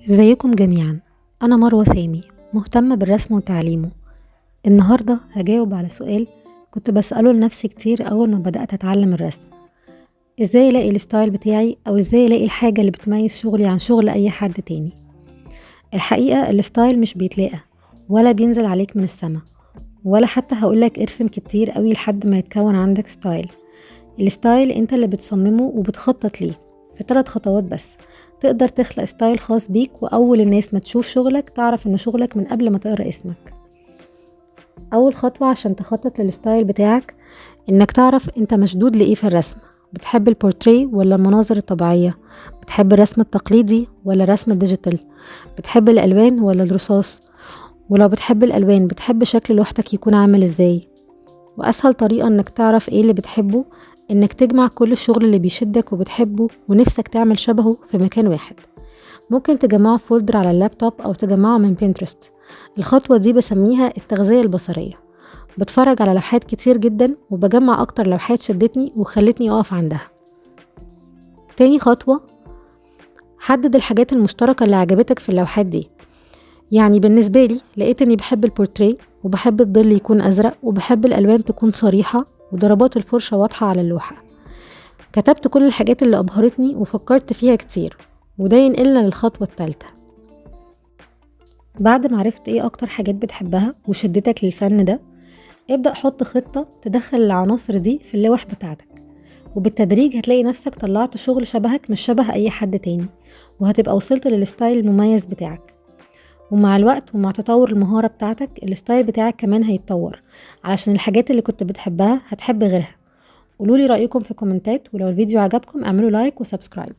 ازيكم جميعا. انا مروة سامي، مهتمة بالرسم وتعليمه. النهاردة هجاوب على سؤال كنت بسأله لنفسي كتير اول ما بدأت اتعلم الرسم. ازاي الاقي الستايل بتاعي، او ازاي الاقي الحاجة اللي بتميز شغلي عن شغل اي حد تاني؟ الحقيقة الستايل مش بيتلاقى ولا بينزل عليك من السما، ولا حتى هقولك ارسم كتير قوي لحد ما يتكون عندك ستايل. الستايل انت اللي بتصممه وبتخطط ليه في 3 خطوات بس. تقدر تخلق ستايل خاص بيك، واول الناس ما تشوف شغلك تعرف انه شغلك من قبل ما تقرأ اسمك. اول خطوة عشان تخطط للستايل بتاعك انك تعرف انت مشدود لايه في الرسم. بتحب البورتريه ولا المناظر الطبيعية؟ بتحب الرسم التقليدي ولا الرسم الديجيتال؟ بتحب الالوان ولا الرصاص؟ ولو بتحب الالوان بتحب شكل لوحتك يكون عامل ازاي؟ وأسهل طريقة إنك تعرف إيه اللي بتحبه إنك تجمع كل الشغل اللي بيشدك وبتحبه ونفسك تعمل شبهه في مكان واحد. ممكن تجمعه في فولدر على اللابتوب أو تجمعه من بينترست. الخطوة دي بسميها التغذية البصرية. بتفرج على لوحات كتير جدا وبجمع أكتر لوحات شدتني وخلتني أقف عندها. تاني خطوة، حدد الحاجات المشتركة اللي عجبتك في اللوحات دي. يعني بالنسبة لي لقيت اني بحب البورتريه وبحب الظل يكون ازرق وبحب الالوان تكون صريحة وضربات الفرشة واضحة على اللوحة. كتبت كل الحاجات اللي ابهرتني وفكرت فيها كتير، وده ينقلنا للخطوة الثالثة. بعد ما عرفت ايه اكتر حاجات بتحبها وشدتك للفن ده، ابدأ حط خطة تدخل العناصر دي في اللوح بتاعتك، وبالتدريج هتلاقي نفسك طلعت شغل شبهك مش شبه اي حد تاني، وهتبقى وصلت للستايل المميز بتاعك. ومع الوقت ومع تطور المهارة بتاعتك الستايل بتاعك كمان هيتطور، علشان الحاجات اللي كنت بتحبها هتحب غيرها. قولولي رأيكم في كومنتات، ولو الفيديو عجبكم اعملوا لايك وسبسكرايب.